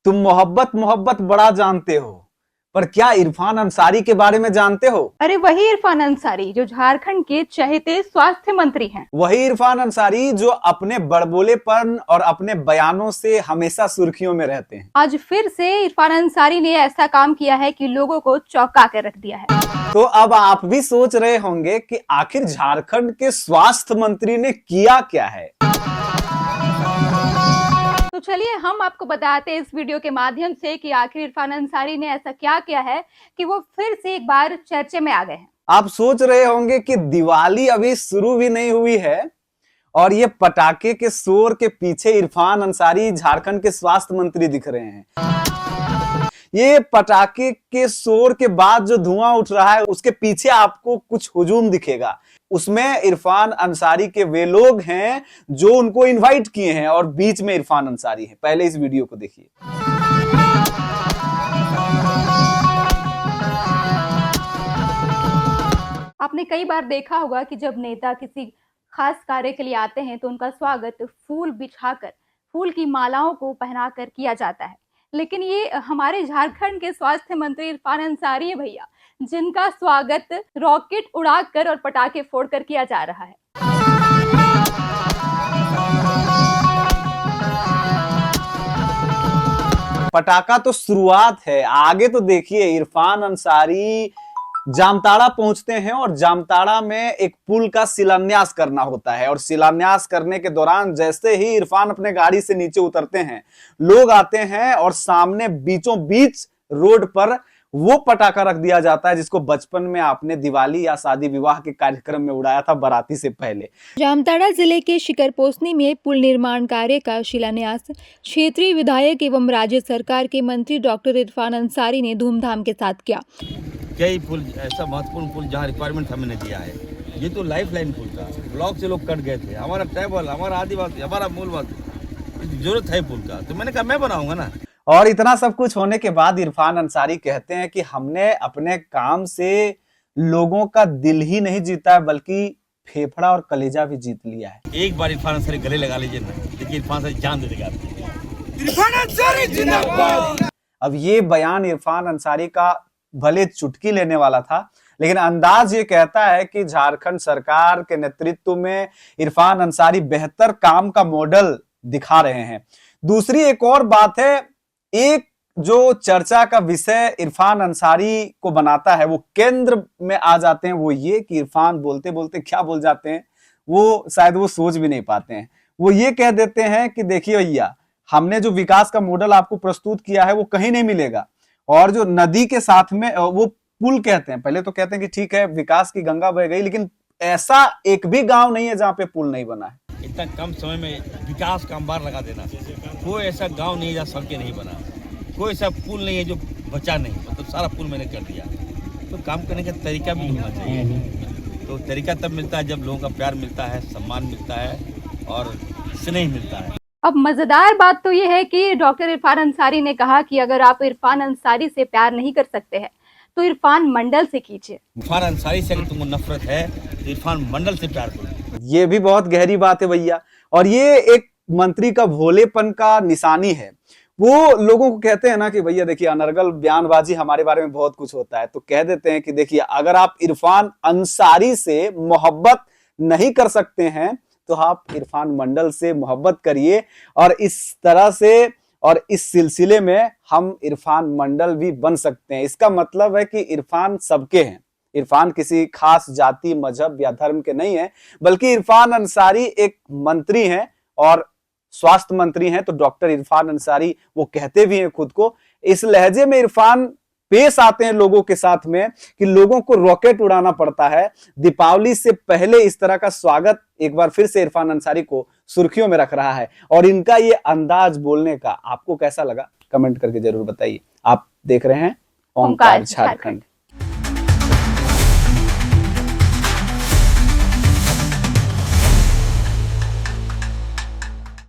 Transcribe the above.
तुम मोहब्बत मोहब्बत बड़ा जानते हो, पर क्या इरफान अंसारी के बारे में जानते हो? अरे वही इरफान अंसारी जो झारखंड के चहेते स्वास्थ्य मंत्री हैं। वही इरफान अंसारी जो अपने बड़बोलेपन और अपने बयानों से हमेशा सुर्खियों में रहते हैं। आज फिर से इरफान अंसारी ने ऐसा काम किया है कि लोगों को चौंका कर रख दिया है। तो अब आप भी सोच रहे होंगे कि आखिर झारखंड के स्वास्थ्य मंत्री ने किया क्या है। तो चलिए हम आपको बताते हैं इस वीडियो के माध्यम से कि आखिर इरफान अंसारी ने ऐसा क्या किया है कि वो फिर से एक बार चर्चे में आ गए हैं। आप सोच रहे होंगे कि दिवाली अभी शुरू भी नहीं हुई है और ये पटाखे के शोर के पीछे इरफान अंसारी झारखंड के स्वास्थ्य मंत्री दिख रहे हैं। ये पटाखे के शोर के बाद जो धुआं उठ रहा है उसके पीछे आपको कुछ हुजूम दिखेगा। उसमें इरफान अंसारी के वे लोग हैं जो उनको इनवाइट किए हैं और बीच में इरफान अंसारी है। पहले इस वीडियो को देखिए। आपने कई बार देखा होगा कि जब नेता किसी खास कार्य के लिए आते हैं तो उनका स्वागत फूल बिछाकर, फूल की मालाओं को पहनाकर किया जाता है। लेकिन ये हमारे झारखंड के स्वास्थ्य मंत्री इरफान अंसारी है भैया, जिनका स्वागत रॉकेट उड़ाकर और पटाखे फोड़कर किया जा रहा है। पटाखा तो शुरुआत है, आगे तो देखिए। इरफान अंसारी जामताड़ा पहुंचते हैं और जामताड़ा में एक पुल का शिलान्यास करना होता है और शिलान्यास करने के दौरान जैसे ही इरफान अपने गाड़ी से नीचे उतरते हैं, लोग आते हैं और सामने बीचों बीच रोड पर वो पटाखा रख दिया जाता है जिसको बचपन में आपने दिवाली या शादी विवाह के कार्यक्रम में उड़ाया था बाराती से पहले। जामताड़ा जिले के शिकरपोसनी में पुल निर्माण कार्य का शिलान्यास क्षेत्रीय विधायक एवं राज्य सरकार के मंत्री डॉक्टर इरफान अंसारी ने धूमधाम के साथ किया। कई पुल ऐसा महत्वपूर्ण पुल जहाँ रिक्वायरमेंट हमने दिया है, ये तो लाइफ लाइन पुल था। ब्लॉक से लोग कट गए थे, हमारा ट्राइबल, हमारा आदिवासी, हमारा मूलवासी, जरूरत है पुल का, तो मैंने कहा मैं बनाऊंगा ना। और इतना सब कुछ होने के बाद इरफान अंसारी कहते हैं कि हमने अपने काम से लोगों का दिल ही नहीं जीता है बल्कि फेफड़ा और कलेजा भी जीत लिया है। एक बार इरफान अंसारी गले लगा लीजिए ना, देखिए इरफान अंसारी जान दे देगा। इरफान अंसारी जिंदाबाद। अब ये बयान इरफान अंसारी का भले चुटकी लेने वाला था, लेकिन अंदाज ये कहता है कि झारखंड सरकार के नेतृत्व में इरफान अंसारी बेहतर काम का मॉडल दिखा रहे हैं। दूसरी एक और बात है, एक जो चर्चा का विषय इरफान अंसारी को बनाता है वो केंद्र में आ जाते हैं, वो ये कि इरफान बोलते बोलते क्या बोल जाते हैं वो शायद वो सोच भी नहीं पाते हैं। वो ये कह देते हैं कि देखिए भैया, हमने जो विकास का मॉडल आपको प्रस्तुत किया है वो कहीं नहीं मिलेगा। और जो नदी के साथ में वो पुल कहते हैं, पहले तो कहते हैं कि ठीक है विकास की गंगा बह गई, लेकिन ऐसा एक भी गांव नहीं है जहां पे पुल नहीं बना है। इतना कम समय में विकास का अंबार लगा देना, कोई ऐसा गांव नहीं है जहाँ सड़कें नहीं बना, कोई ऐसा पुल नहीं है जो बचा नहीं, मतलब सारा पुल मैंने कर दिया। तो काम करने का तरीका भी होना चाहिए। तो तरीका तब मिलता है जब लोगों का प्यार मिलता है, सम्मान मिलता है और स्नेह मिलता है। अब मजेदार बात तो ये है कि डॉक्टर इरफान अंसारी ने कहा कि अगर आप इरफान अंसारी से प्यार नहीं कर सकते हैं तो इरफान मंडल से कीजिए। इरफान अंसारी से अगर तुमको नफरत है तो इरफान मंडल से प्यार करो। ये भी बहुत गहरी बात है भैया, और ये एक मंत्री का भोलेपन का निशानी है। वो लोगों को कहते हैं ना कि भैया देखिए अनर्गल बयानबाजी हमारे बारे में बहुत कुछ होता है, तो कह देते हैं कि देखिए अगर आप इरफान अंसारी से मोहब्बत नहीं कर सकते हैं तो आप इरफान मंडल से मोहब्बत करिए। और इस तरह से और इस सिलसिले में हम इरफान मंडल भी बन सकते हैं। इसका मतलब है कि इरफान सबके हैं, इरफान किसी खास जाति मजहब या धर्म के नहीं है, बल्कि इरफान अंसारी एक मंत्री हैं और स्वास्थ्य मंत्री हैं। तो डॉक्टर इरफान अंसारी वो कहते भी हैं खुद को, इस लहजे में इरफान पेश आते हैं लोगों के साथ में कि लोगों को रॉकेट उड़ाना पड़ता है। दीपावली से पहले इस तरह का स्वागत एक बार फिर से इरफान अंसारी को सुर्खियों में रख रहा है। और इनका ये अंदाज बोलने का आपको कैसा लगा कमेंट करके जरूर बताइए। आप देख रहे हैं ओंकार झारखंड।